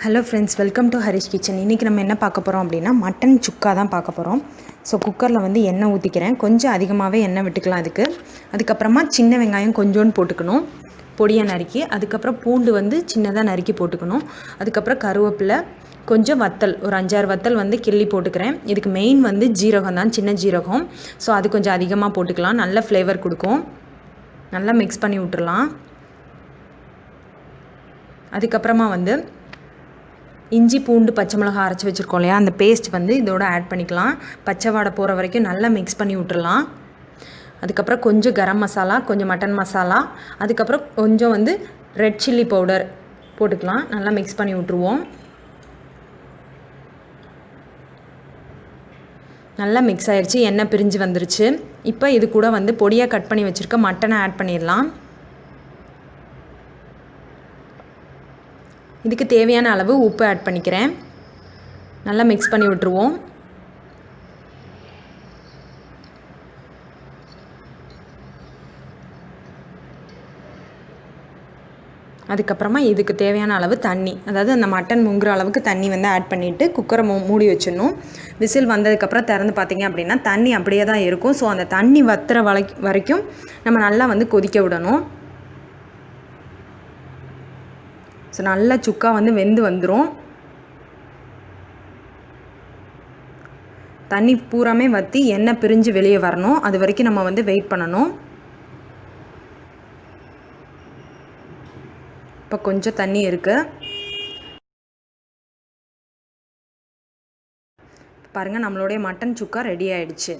Hello friends, welcome to Harish kitchen. இன்றைக்கி நம்ம என்ன பார்க்க போகிறோம் அப்படின்னா மட்டன் சுக்கா தான் பார்க்க போகிறோம். ஸோ குக்கரில் வந்து எண்ணெய் ஊற்றிக்கிறேன். கொஞ்சம் அதிகமாகவே எண்ணெய் விட்டுக்கலாம் அதுக்கப்புறமா சின்ன வெங்காயம் கொஞ்சோண்டு போட்டுக்கணும் பொடியாக நறுக்கி. அதுக்கப்புறம் பூண்டு வந்து சின்னதாக நறுக்கி போட்டுக்கணும். அதுக்கப்புறம் கருவேப்பிலை, கொஞ்சம் வத்தல், ஒரு 5-6 வத்தல் வந்து கிள்ளி போட்டுக்கிறேன். இதுக்கு மெயின் வந்து ஜீரகம் தான், சின்ன ஜீரகம். ஸோ அது கொஞ்சம் அதிகமாக போட்டுக்கலாம், நல்ல ஃப்ளேவர் கொடுக்கும். நல்லா மிக்ஸ் பண்ணி விட்டுறலாம். அதுக்கப்புறமா வந்து இஞ்சி பூண்டு பச்சை மிளகாய் அரைச்சி வச்சுருக்கோம் இல்லையா, அந்த பேஸ்ட் வந்து இதோட ஆட் பண்ணிக்கலாம். பச்சை வாடை போகிற வரைக்கும் நல்லா மிக்ஸ் பண்ணி விட்டுறலாம். அதுக்கப்புறம் கொஞ்சம் கரம் மசாலா, கொஞ்சம் மட்டன் மசாலா, அதுக்கப்புறம் கொஞ்சம் வந்து ரெட் சில்லி பவுடர் போட்டுக்கலாம். நல்லா மிக்ஸ் பண்ணி விட்ருவோம். நல்லா மிக்ஸ் ஆயிடுச்சு, எண்ணெய் பிரிஞ்சு வந்துருச்சு. இப்போ இது கூட வந்து பொடியாக கட் பண்ணி வச்சுருக்க மட்டனை ஆட் பண்ணிடலாம். இதுக்கு தேவையான அளவு உப்பு ஆட் பண்ணிக்கிறேன். நல்லா மிக்ஸ் பண்ணி விட்டுருவோம். அதுக்கப்புறமா இதுக்கு தேவையான அளவு தண்ணி, அதாவது அந்த மட்டன் முங்குற அளவுக்கு தண்ணி வந்து ஆட் பண்ணிவிட்டு குக்கரை மூடி வச்சிடணும். விசில் வந்ததுக்கப்புறம் திறந்து பார்த்தீங்க அப்படின்னா தண்ணி அப்படியே தான் இருக்கும். ஸோ அந்த தண்ணி வத்துற வரைக்கும் நம்ம நல்லா வந்து கொதிக்க விடணும். ஸோ நல்லா சுக்கா வந்து வெந்து வந்துடும். தண்ணி பூராமே வற்றி எண்ணெய் பிரிஞ்சு வெளியே வரணும். அது வரைக்கும் நம்ம வந்து வெயிட் பண்ணணும். இப்போ கொஞ்சம் தண்ணி இருக்குது. பாருங்கள், நம்மளுடைய மட்டன் சுக்கா ரெடி ஆயிடுச்சு.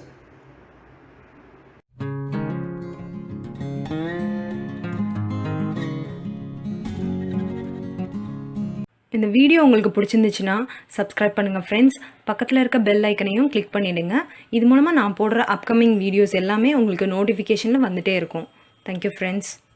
இந்த வீடியோ உங்களுக்கு பிடிச்சிருந்துச்சுன்னா சப்ஸ்கிரைப் பண்ணுங்கள் ஃப்ரெண்ட்ஸ். பக்கத்தில் இருக்க பெல் ஐக்கனையும் கிளிக் பண்ணிவிடுங்க. இது மூலமாக நான் போடுற அப்கமிங் வீடியோஸ் எல்லாமே உங்களுக்கு நோட்டிஃபிகேஷனில் வந்துகிட்டே இருக்கும். Thank you friends.